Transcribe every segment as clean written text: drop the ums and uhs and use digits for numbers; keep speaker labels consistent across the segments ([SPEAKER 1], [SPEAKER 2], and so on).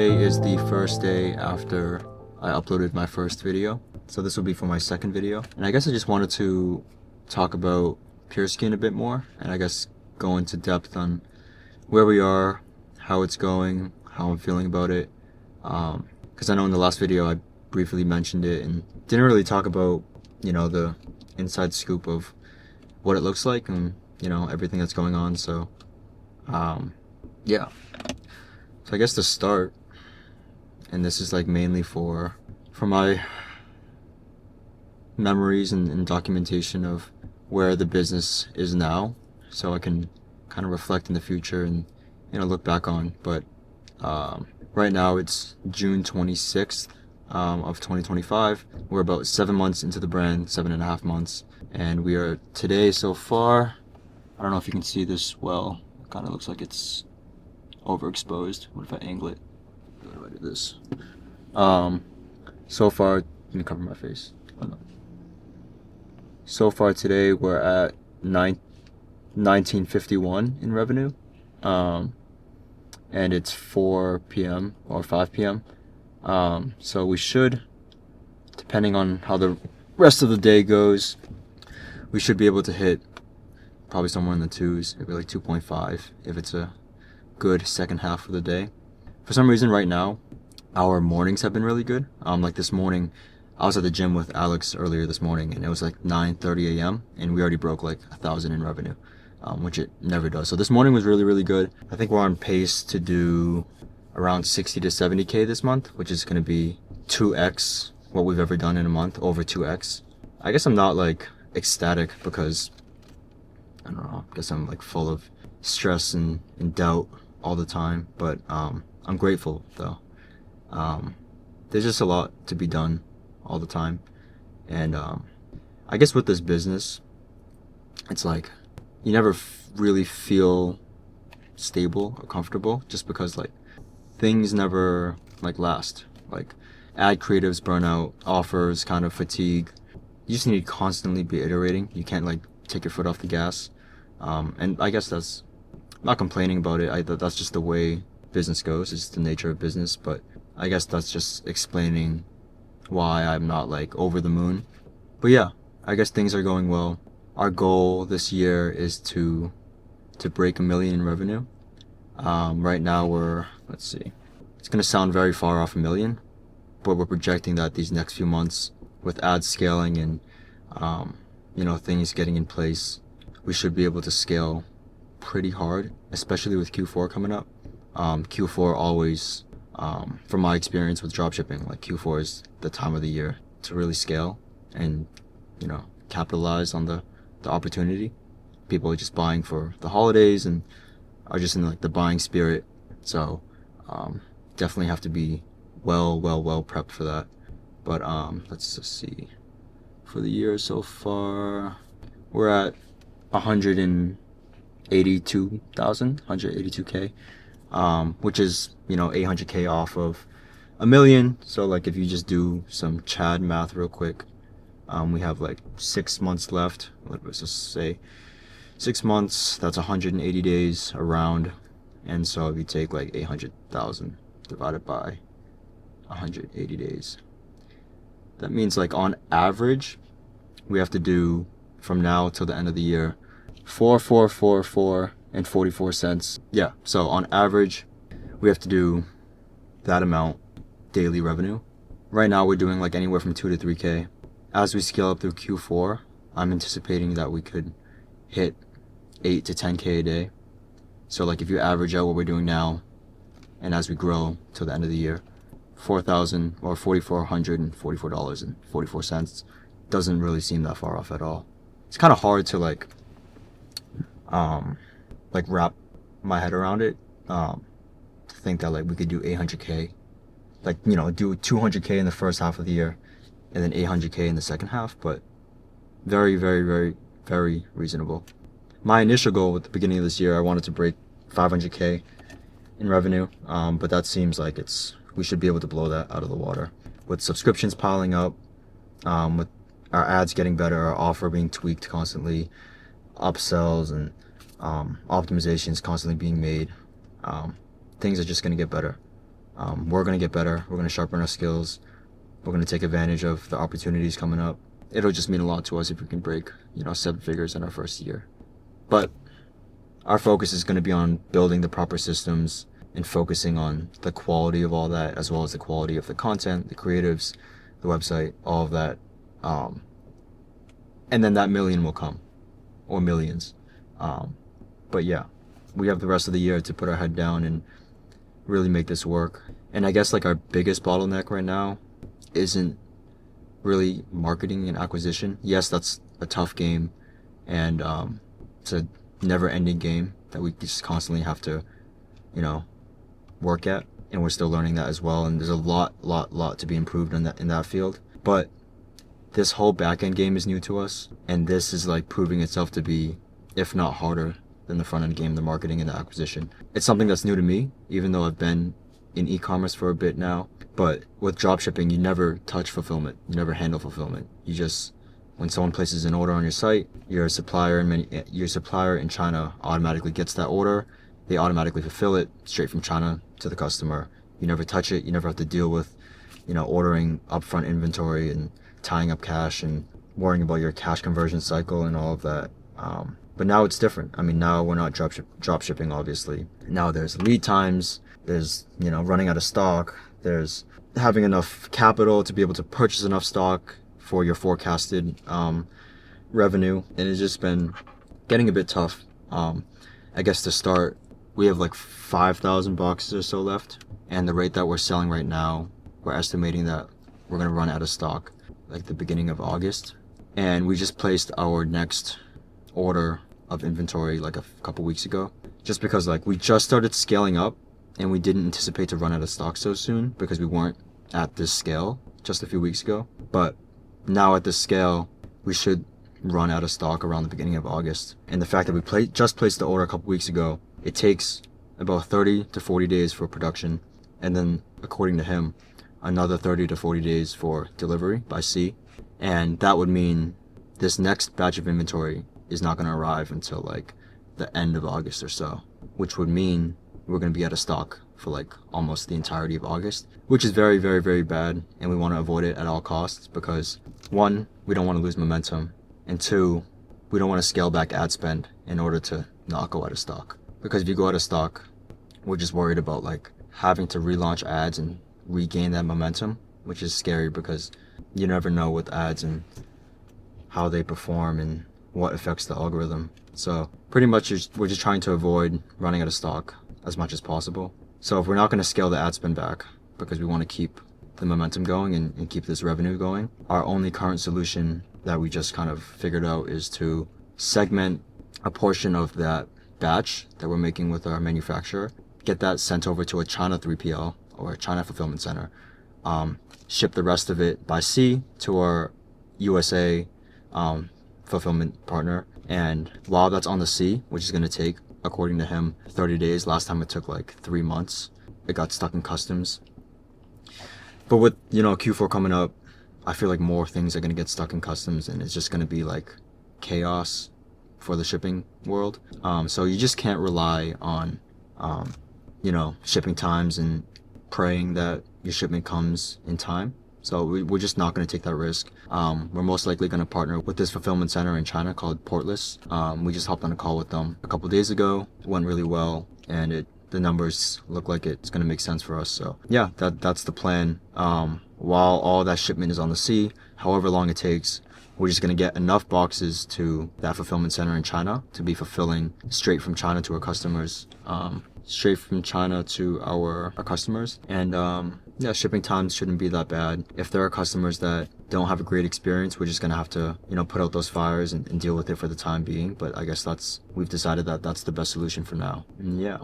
[SPEAKER 1] Today is the first day after I uploaded my first video. So this will be for my second video. And I guess I just wanted to talk about Pure Skin a bit more, and I guess go into depth on where we are, how it's going, how I'm feeling about it. Because I know in the last video I briefly mentioned it and didn't really talk about, the inside scoop of what it looks like and, everything that's going on. So, yeah. So I guess to start, and this is like mainly for my memories and documentation of where the business is now, so I can kind of reflect in the future and look back on. But right now it's June 26th of 2025. We're about 7 months into the brand, 7.5 months, and we are today so far. I don't know if you can see this well. It kind of looks like it's overexposed. What if I angle it? What do I do this? So far, let me cover my face. So far today we're at 1951 in revenue, and it's 4 p.m. or 5 p.m. So we should, depending on how the rest of the day goes, we should be able to hit probably somewhere in the twos, maybe like 2.5 if it's a good second half of the day. For some reason right now our mornings have been really good. Like this morning I was at the gym with Alex earlier this morning, and it was like 9:30 a.m. and we already broke like 1,000 in revenue, which it never does. So this morning was really good. I think we're on pace to do around 60 to 70k this month, which is going to be 2x what we've ever done in a month, over 2x. I guess I'm not like ecstatic because I don't know, I guess I'm like full of stress and doubt all the time, but I'm grateful though. There's just a lot to be done all the time, and I guess with this business it's like you never really feel stable or comfortable, just because like things never like last. Like ad creatives burn out, offers kind of fatigue. You just need to constantly be iterating. You can't like take your foot off the gas, and I guess that's, I'm not complaining about it. That's just the way business goes. It's the nature of business. But I guess that's just explaining why I'm not like over the moon. But yeah, I guess things are going well. Our goal this year is to break 1 million in revenue. Right now we're, let's see, it's gonna sound very far off 1 million, but we're projecting that these next few months, with ad scaling and things getting in place, we should be able to scale pretty hard, especially with Q4 coming up. Q4 always, from my experience with dropshipping, like Q4 is the time of the year to really scale and capitalize on the opportunity. People are just buying for the holidays and are just in like the buying spirit. So definitely have to be well prepped for that. But let's just see, for the year so far we're at 182k, which is 800k off of 1 million. So like if you just do some Chad math real quick, we have like 6 months left. Let's just say 6 months, that's 180 days around. And so if you take like 800,000 divided by 180 days, that means like on average we have to do from now till the end of the year 4 and 44 cents. Yeah, so on average we have to do that amount daily revenue. Right now we're doing like anywhere from 2 to 3k. As we scale up through Q4, I'm anticipating that we could hit 8 to 10k a day. So like if you average out what we're doing now, and as we grow till the end of the year, 4,000 or $4,444.44 doesn't really seem that far off at all. It's kind of hard to like wrap my head around it, to think that like we could do 800k, like do 200k in the first half of the year and then 800k in the second half. But very reasonable. My initial goal at the beginning of this year, I wanted to break 500k in revenue, but that seems like we should be able to blow that out of the water with subscriptions piling up, with our ads getting better, our offer being tweaked constantly, upsells and optimizations constantly being made. Things are just going to get better. We're going to get better. We're going to sharpen our skills. We're going to take advantage of the opportunities coming up. It'll just mean a lot to us if we can break, 7 figures in our first year. But our focus is going to be on building the proper systems and focusing on the quality of all that, as well as the quality of the content, the creatives, the website, all of that. And then that million will come, or millions. But yeah, we have the rest of the year to put our head down and really make this work. And I guess like our biggest bottleneck right now isn't really marketing and acquisition. Yes, that's a tough game, and it's a never-ending game that we just constantly have to, work at, and we're still learning that as well. And there's a lot to be improved in that field. But this whole back-end game is new to us, and this is like proving itself to be, if not harder than the front-end game, the marketing and the acquisition. It's something that's new to me, even though I've been in e-commerce for a bit now. But with dropshipping, you never touch fulfillment. You never handle fulfillment. You just, when someone places an order on your site, your supplier in China automatically gets that order. They automatically fulfill it straight from China to the customer. You never touch it. You never have to deal with, ordering upfront inventory and tying up cash and worrying about your cash conversion cycle and all of that. But now it's different. I mean, now we're not drop shipping, obviously. Now there's lead times. There's, running out of stock. There's having enough capital to be able to purchase enough stock for your forecasted revenue. And it's just been getting a bit tough. I guess to start, we have like 5,000 boxes or so left. And the rate that we're selling right now, we're estimating that we're going to run out of stock like the beginning of August. And we just placed our next order of inventory like a couple weeks ago, just because like we just started scaling up and we didn't anticipate to run out of stock so soon because we weren't at this scale just a few weeks ago. But now at this scale, we should run out of stock around the beginning of August. And the fact that we just placed the order a couple weeks ago, it takes about 30 to 40 days for production, and then according to him, another 30 to 40 days for delivery by sea. And that would mean this next batch of inventory is not going to arrive until like the end of August or so, which would mean we're going to be out of stock for like almost the entirety of August, which is very, very, very bad. And we want to avoid it at all costs because 1, we don't want to lose momentum, and 2, we don't want to scale back ad spend in order to not go out of stock. Because if you go out of stock, we're just worried about like having to relaunch ads and regain that momentum, which is scary because you never know with ads and how they perform and what affects the algorithm. So pretty much we're just trying to avoid running out of stock as much as possible. So if we're not going to scale the ad spend back because we want to keep the momentum going and keep this revenue going, our only current solution that we just kind of figured out is to segment a portion of that batch that we're making with our manufacturer, get that sent over to a China 3PL or a China fulfillment center, ship the rest of it by sea to our USA fulfillment partner. And while that's on the sea, which is going to take, according to him, 30 days. Last time it took like 3 months. It got stuck in customs. But with, Q4 coming up, I feel like more things are going to get stuck in customs, and it's just going to be like chaos for the shipping world. So you just can't rely on, shipping times and praying that your shipment comes in time. So we're just not going to take that risk. We're most likely going to partner with this fulfillment center in China called Portless. We just hopped on a call with them a couple days ago. It went really well, and the numbers look like it's going to make sense for us. So yeah, that's the plan. While all that shipment is on the sea, however long it takes, we're just going to get enough boxes to that fulfillment center in China to be fulfilling straight from China to our customers. And shipping times shouldn't be that bad. If there are customers that don't have a great experience, we're just gonna have to, put out those fires and deal with it for the time being. But I guess we've decided that that's the best solution for now. And yeah.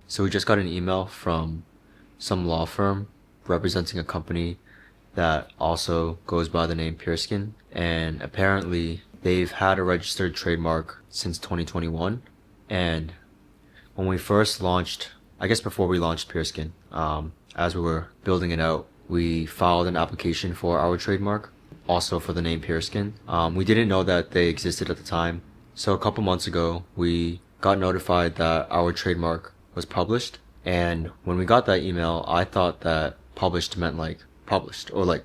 [SPEAKER 1] So we just got an email from some law firm representing a company that also goes by the name Pearskin, and apparently they've had a registered trademark since 2021. And when we first launched, I guess before we launched Pearskin, as we were building it out, we filed an application for our trademark, also for the name Pearskin. We didn't know that they existed at the time. So a couple months ago, we got notified that our trademark was published, And when we got that email, I thought that published meant like published, or like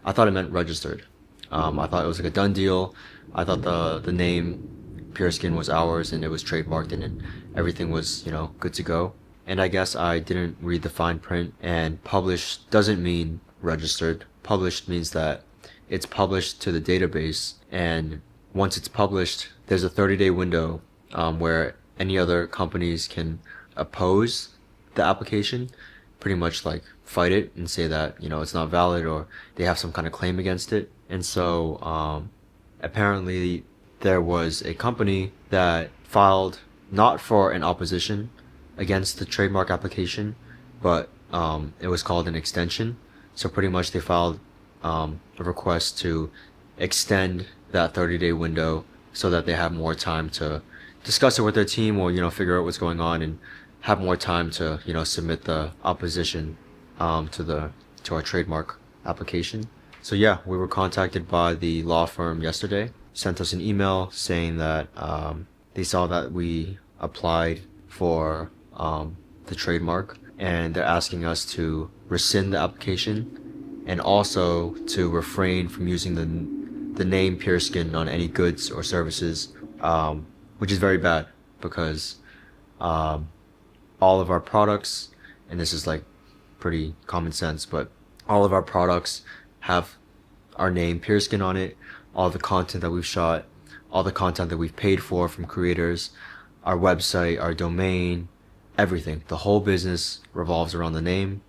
[SPEAKER 1] I thought it meant registered. I thought it was like a done deal. I thought the name Pure Skin was ours and it was trademarked and everything was, good to go. And I guess I didn't read the fine print, and published doesn't mean registered. Published means that it's published to the database, and once it's published, there's a 30-day window where any other companies can oppose the application, pretty much like fight it and say that, it's not valid, or they have some kind of claim against it. And so apparently there was a company that filed not for an opposition against the trademark application, but it was called an extension. So pretty much they filed a request to extend that 30-day window so that they have more time to discuss it with their team, or figure out what's going on, and have more time to submit the opposition to our trademark application. So yeah, we were contacted by the law firm yesterday, sent us an email saying that they saw that we applied for the trademark, and they're asking us to rescind the application and also to refrain from using the name Pure Skin on any goods or services, which is very bad because all of our products, and this is like pretty common sense, but all of our products have our name Pure Skin on it. All the content that we've shot, all the content that we've paid for from creators, our website, our domain, everything. The whole business revolves around the name,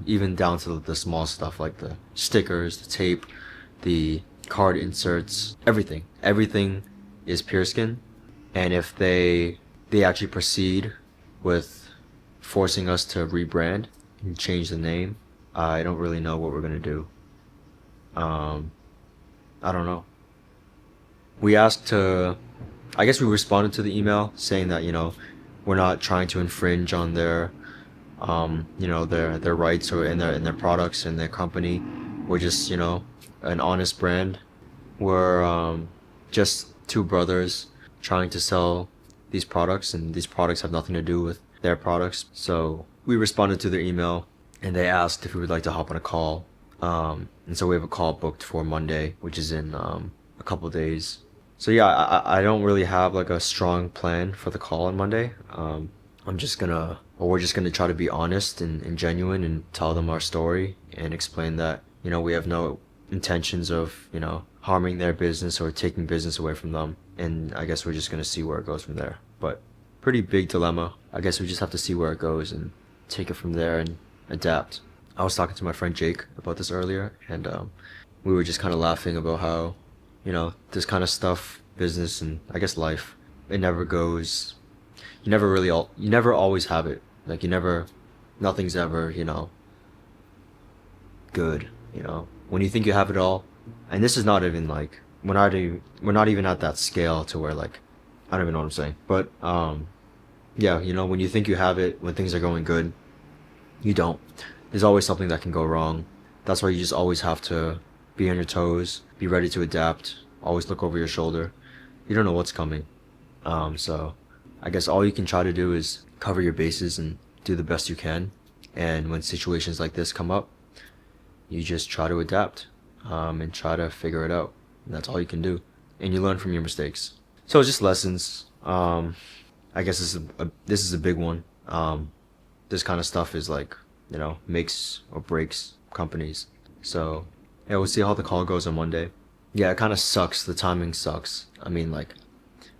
[SPEAKER 1] even down to the small stuff like the stickers, the tape, the card inserts, everything. Everything is Pure Skin. And if they actually proceed with forcing us to rebrand and change the name, I don't really know what we're gonna do. I don't know. I guess we responded to the email saying that, we're not trying to infringe on their rights or in their products and their company. We're just, an honest brand. We're just two brothers trying to sell these products, and these products have nothing to do with their products. So we responded to their email, and they asked if we would like to hop on a call. And so we have a call booked for Monday, which is in a couple of days. So yeah, I don't really have like a strong plan for the call on Monday. we're just gonna try to be honest and genuine and tell them our story and explain that, we have no intentions of, harming their business or taking business away from them. And I guess we're just gonna see where it goes from there. But pretty big dilemma. I guess we just have to see where it goes and take it from there and adapt. I was talking to my friend Jake about this earlier, and we were just kind of laughing about how, this kind of stuff, business and I guess life, it never goes. You never always have it. Like nothing's ever, good. When you think you have it all, and this is not even like we're not even at that scale to where like I don't even know what I'm saying. But yeah, when you think you have it, when things are going good, you don't. There's always something that can go wrong. That's why you just always have to be on your toes, be ready to adapt, always look over your shoulder. You don't know what's coming. So I guess all you can try to do is cover your bases and do the best you can. And when situations like this come up, you just try to adapt and try to figure it out. And that's all you can do. And you learn from your mistakes. So it's just lessons. I guess this is a big one. This kind of stuff is like, makes or breaks companies. So yeah, we'll see how the call goes on Monday. Yeah, it kind of sucks. The timing sucks. I mean, like,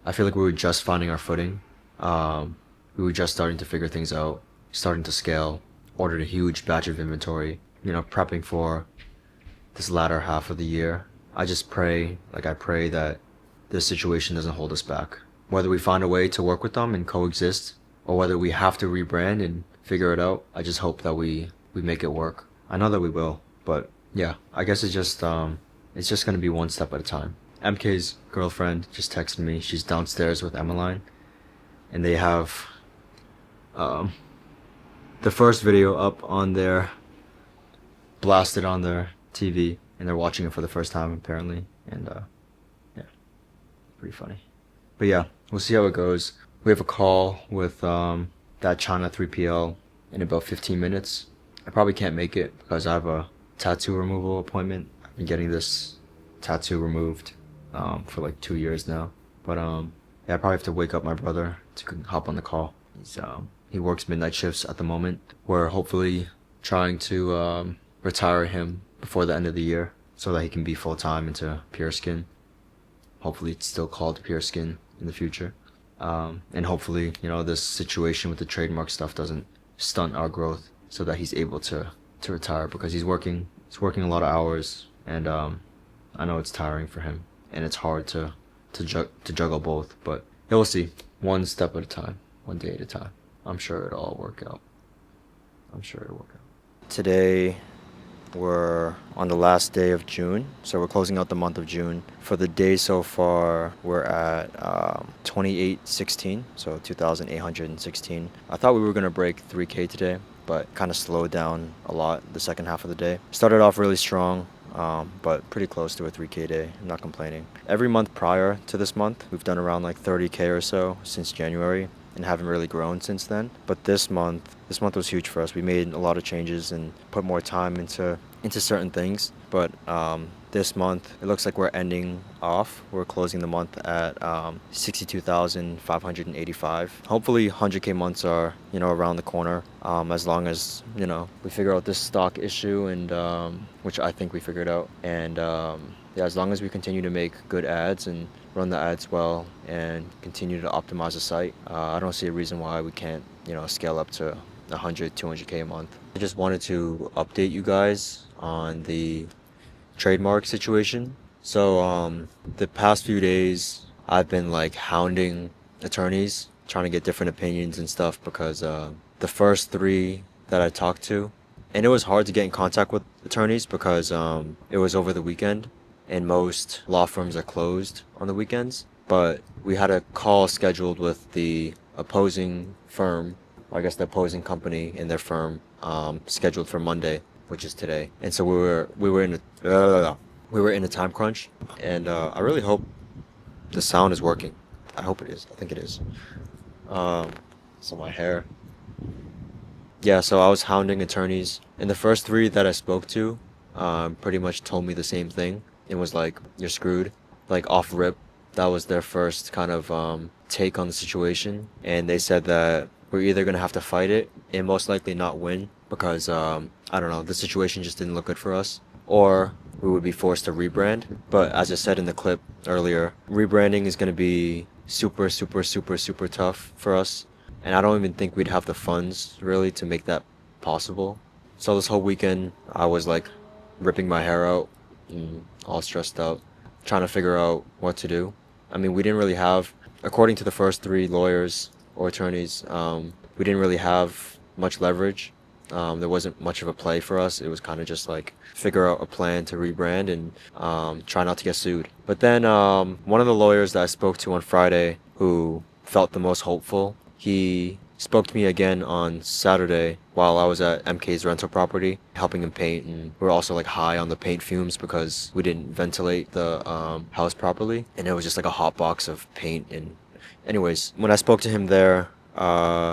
[SPEAKER 1] I feel like we were just finding our footing. We were just starting to figure things out, starting to scale, ordered a huge batch of inventory, prepping for this latter half of the year. I pray that this situation doesn't hold us back. Whether we find a way to work with them and coexist, or whether we have to rebrand and figure it out, I just hope that we make it work. I know that we will, but yeah, I guess it's just gonna be one step at a time. MK's girlfriend just texted me. She's downstairs with Emmeline, and they have the first video up on their blasted on their TV, and they're watching it for the first time apparently. And yeah, pretty funny. But yeah, we'll see how it goes. We have a call with that China 3PL in about 15 minutes. I probably can't make it because I have a tattoo removal appointment. I've been getting this tattoo removed for like 2 years now. But yeah, I probably have to wake up my brother to hop on the call. He works midnight shifts at the moment. We're hopefully trying to retire him before the end of the year so that he can be full time into Pure Skin. Hopefully it's still called Pure Skin in the future. And hopefully, this situation with the trademark stuff doesn't stunt our growth so that he's able to retire, because he's working a lot of hours, and I know it's tiring for him and it's hard to juggle both, but yeah, we'll see. One step at a time, one day at a time. I'm sure it'll all work out. Today we're on the last day of June, so we're closing out the month of June. For the day so far, we're at 2816, so 2,816. I thought we were going to break 3K today, but kind of slowed down a lot the second half of the day. Started off really strong, but pretty close to a 3K day. I'm not complaining. Every month prior to this month, we've done around like 30K or so since January, and haven't really grown since then. But this month was huge for us. We made a lot of changes and put more time into certain things. But this month, it looks like we're closing the month at 62,585. Hopefully 100K months are, around the corner, as long as, we figure out this stock issue, and which I think we figured out. And yeah, as long as we continue to make good ads and run the ads well and continue to optimize the site, I don't see a reason why we can't, scale up to 100, 200K a month. I just wanted to update you guys on the trademark situation. So the past few days I've been like hounding attorneys, trying to get different opinions and stuff, because the first 3 that I talked to, and it was hard to get in contact with attorneys because it was over the weekend and most law firms are closed on the weekends. But we had a call scheduled with the opposing firm, or I guess the opposing company and their firm, scheduled for Monday, which is today. And so we were in a time crunch, and I really hope the sound is working. I hope it is. I think it is. So my hair. Yeah, so I was hounding attorneys, and the first 3 that I spoke to pretty much told me the same thing. It was like, you're screwed, like off rip. That was their first kind of take on the situation, and they said that we're either going to have to fight it and most likely not win because, I don't know, the situation just didn't look good for us, or we would be forced to rebrand. But as I said in the clip earlier, rebranding is going to be super, super, super, super tough for us, and I don't even think we'd have the funds really to make that possible. So this whole weekend I was like ripping my hair out and all stressed out, trying to figure out what to do. I mean, we didn't really have, according to the first 3 lawyers or attorneys, we didn't really have much leverage. There wasn't much of a play for us. It was kind of just like figure out a plan to rebrand and try not to get sued. But then one of the lawyers that I spoke to on Friday, who felt the most hopeful, he spoke to me again on Saturday while I was at MK's rental property helping him paint, and we were also like high on the paint fumes because we didn't ventilate the house properly, and it was just like a hot box of paint. And anyways, when I spoke to him there,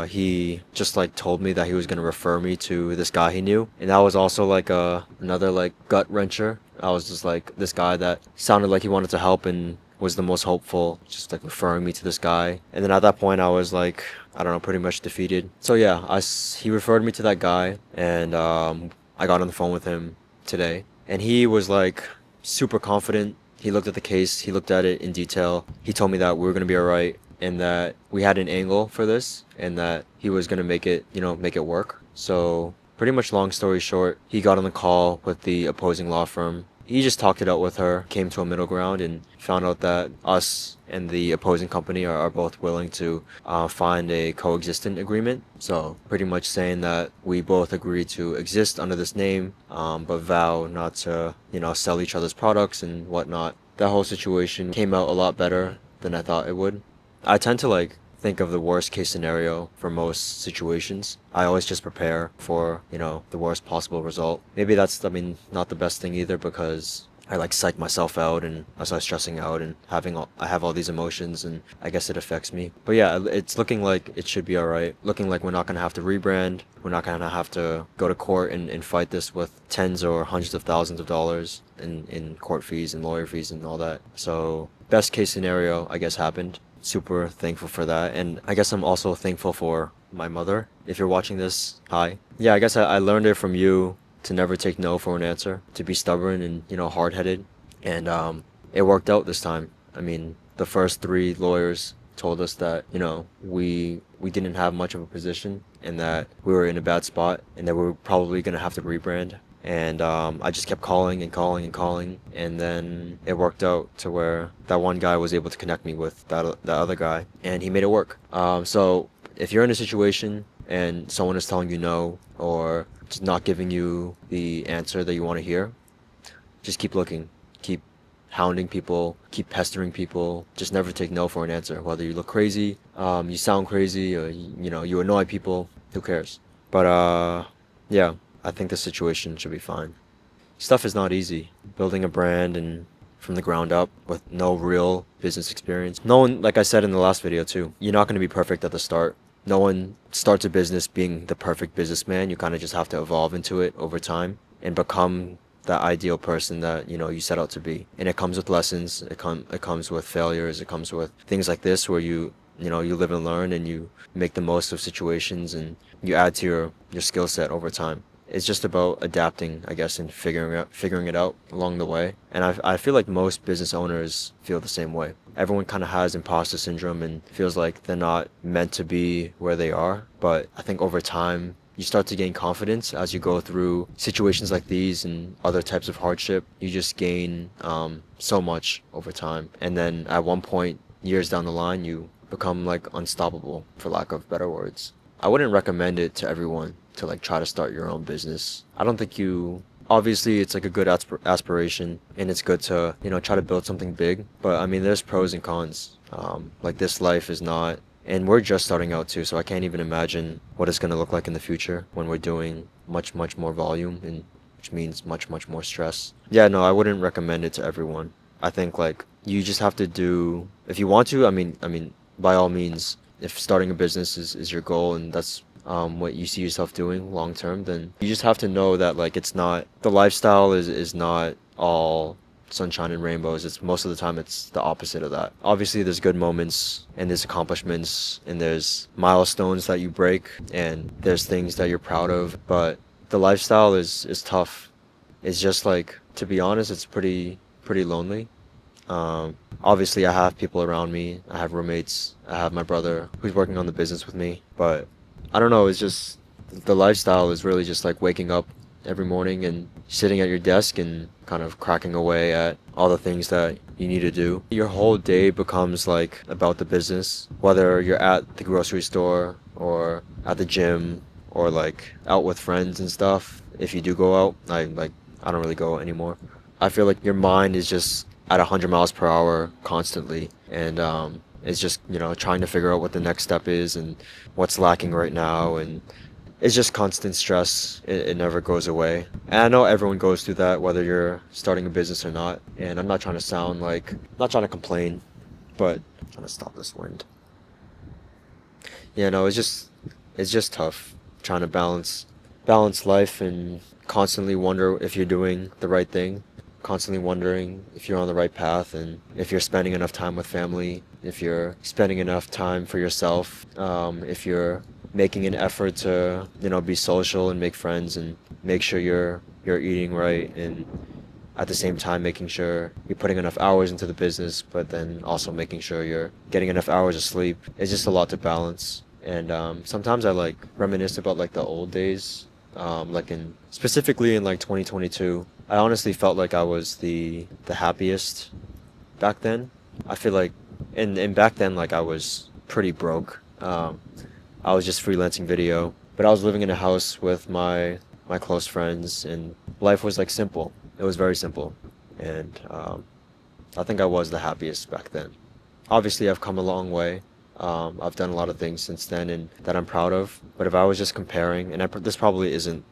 [SPEAKER 1] he just like told me that he was going to refer me to this guy he knew, and that was also like another like gut wrencher. I was just like, this guy that sounded like he wanted to help and was the most hopeful, just like referring me to this guy. And then at that point I was like, I don't know, pretty much defeated. So yeah, he referred me to that guy, and I got on the phone with him today, and he was like super confident. He looked at the case, he looked at it in detail. He told me that we were going to be all right, and that we had an angle for this, and that he was going to make it work. So pretty much long story short, he got on the call with the opposing law firm. He just talked it out with her, came to a middle ground, and found out that us and the opposing company are both willing to find a coexistent agreement. So pretty much saying that we both agree to exist under this name, but vow not to, sell each other's products and whatnot. That whole situation came out a lot better than I thought it would. I tend to think of the worst case scenario for most situations. I always just prepare for, the worst possible result. Maybe that's, not the best thing either, because I like psych myself out and I start stressing out and I have all these emotions, and I guess it affects me. But yeah, it's looking like it should be all right. Looking like we're not gonna have to rebrand. We're not gonna have to go to court and fight this with tens or hundreds of thousands of dollars in court fees and lawyer fees and all that. So best case scenario, I guess, happened. Super thankful for that, and I guess I'm also thankful for my mother. If you're watching this, hi. Yeah, I guess I learned it from you to never take no for an answer, to be stubborn and, hard-headed. And it worked out this time. I mean, the first three lawyers told us that, we didn't have much of a position and that we were in a bad spot and that we were probably going to have to rebrand. And I just kept calling and calling and calling, and then it worked out to where that one guy was able to connect me with that other guy, and he made it work. So if you're in a situation and someone is telling you no, or just not giving you the answer that you want to hear, just keep looking, keep hounding people, keep pestering people. Just never take no for an answer. Whether you look crazy, you sound crazy, or you annoy people, who cares? But yeah, I think the situation should be fine. Stuff is not easy. Building a brand and from the ground up with no real business experience. No one, like I said in the last video too, you're not going to be perfect at the start. No one starts a business being the perfect businessman. You kind of just have to evolve into it over time and become that ideal person that you set out to be. And it comes with lessons. It comes with failures. It comes with things like this where you live and learn and you make the most of situations and you add to your skill set over time. It's just about adapting, I guess, and figuring it out along the way. And I feel like most business owners feel the same way. Everyone kind of has imposter syndrome and feels like they're not meant to be where they are. But I think over time, you start to gain confidence as you go through situations like these and other types of hardship. You just gain so much over time. And then at one point, years down the line, you become like unstoppable, for lack of better words. I wouldn't recommend it to everyone to like try to start your own business. I don't think obviously it's like a good aspiration and it's good to, try to build something big. But I mean, there's pros and cons. Like this life is not, and we're just starting out too, so I can't even imagine what it's going to look like in the future when we're doing much, much more volume, and which means much, much more stress. Yeah, no, I wouldn't recommend it to everyone. I think like you just have to do, if you want to, I mean, by all means, if starting a business is your goal and that's what you see yourself doing long term, then you just have to know that like it's not, the lifestyle is not all sunshine and rainbows. It's most of the time it's the opposite of that. Obviously there's good moments and there's accomplishments and there's milestones that you break and there's things that you're proud of, but the lifestyle is tough. It's just like, to be honest, it's pretty lonely. Obviously I have people around me. I have roommates. I have my brother who's working on the business with me, but I don't know, it's just, the lifestyle is really just like waking up every morning and sitting at your desk and kind of cracking away at all the things that you need to do. Your whole day becomes like about the business, whether you're at the grocery store or at the gym or like out with friends and stuff. If you do go out, I don't really go out anymore. I feel like your mind is just at 100 miles per hour constantly, and it's just trying to figure out what the next step is and what's lacking right now, and it's just constant stress. It never goes away, and I know everyone goes through that, whether you're starting a business or not. And I'm not trying to complain, but I'm trying to stop this wind. Yeah, no, it's just tough trying to balance life and constantly wonder if you're doing the right thing, constantly wondering if you're on the right path and if you're spending enough time with family, if you're spending enough time for yourself, if you're making an effort to be social and make friends and make sure you're eating right, and at the same time making sure you're putting enough hours into the business, but then also making sure you're getting enough hours of sleep. It's just a lot to balance. And sometimes I like reminisce about like the old days, like specifically in like 2022. I honestly felt like I was the happiest back then. I feel like, and back then, like I was pretty broke. I was just freelancing video, but I was living in a house with my close friends, and life was like simple. It was very simple, and I think I was the happiest back then. Obviously, I've come a long way. I've done a lot of things since then and that I'm proud of. But if I was just comparing, and this probably isn't,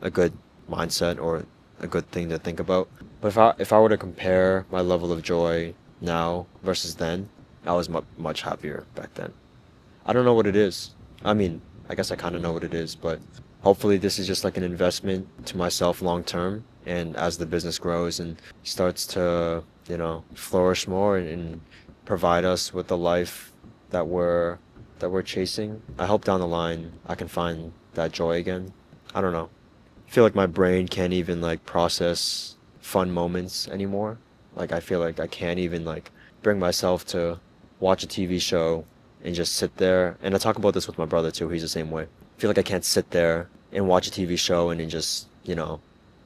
[SPEAKER 1] a good mindset or a good thing to think about.
[SPEAKER 2] But if I were to compare my level of joy now versus then, I was much happier back then. I don't know what it is. I mean, I guess I kind of know what it is, but hopefully this is just like an investment to myself long term. And as the business grows and starts to, flourish more and provide us with the life that we're chasing, I hope down the line I can find that joy again. I don't know. I feel like my brain can't even like process fun moments anymore. Like I feel like I can't even like bring myself to watch a TV show and just sit there. And I talk about this with my brother too. He's the same way. I feel like I can't sit there and watch a TV show and then just,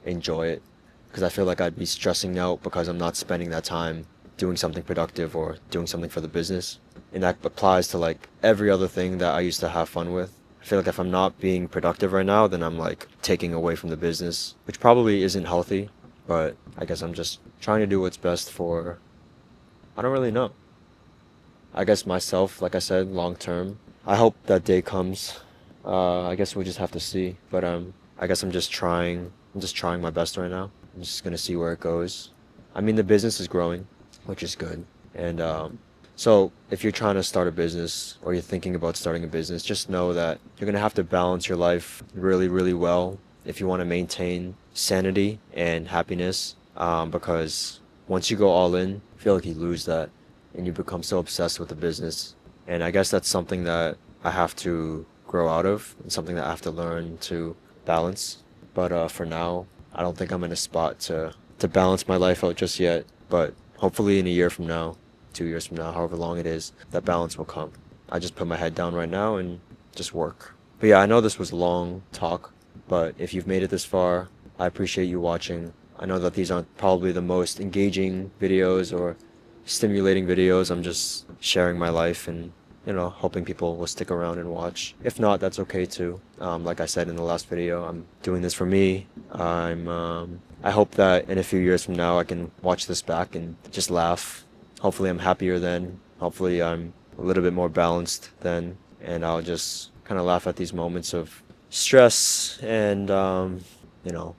[SPEAKER 2] enjoy it. Because I feel like I'd be stressing out because I'm not spending that time doing something productive or doing something for the business. And that applies to like every other thing that I used to have fun with. I feel like if I'm not being productive right now, then I'm like taking away from the business, which probably isn't healthy. But I guess I'm just trying to do what's best for, I don't really know. I guess myself, like I said, long term. I hope that day comes. I guess we just have to see. But I guess I'm just trying. I'm just trying my best right now. I'm just gonna see where it goes. I mean, the business is growing, which is good. And so if you're trying to start a business or you're thinking about starting a business, just know that you're gonna have to balance your life really, really well if you want to maintain sanity and happiness. Because once you go all in, I feel like you lose that and you become so obsessed with the business. And I guess that's something that I have to grow out of and something that I have to learn to balance. But for now, I don't think I'm in a spot to balance my life out just yet. But hopefully in a year from now, 2 years from now, however long it is, that balance will come. I just put my head down right now and just work. But yeah, I know this was a long talk, but if you've made it this far, I appreciate you watching. I know that these aren't probably the most engaging videos or stimulating videos. I'm just sharing my life and, hoping people will stick around and watch. If not, that's okay too. Like I said in the last video, I'm doing this for me. I hope that in a few years from now, I can watch this back and just laugh. Hopefully I'm happier then. Hopefully I'm a little bit more balanced then. And I'll just kind of laugh at these moments of stress and,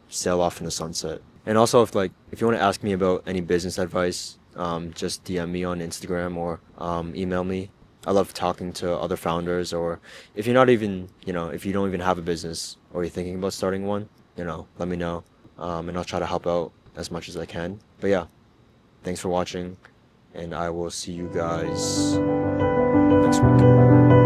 [SPEAKER 2] sail off in the sunset. And also if you want to ask me about any business advice, just DM me on Instagram or email me. I love talking to other founders, or if you're not even, if you don't even have a business or you're thinking about starting one, let me know. And I'll try to help out as much as I can. But yeah, thanks for watching, and I will see you guys next week.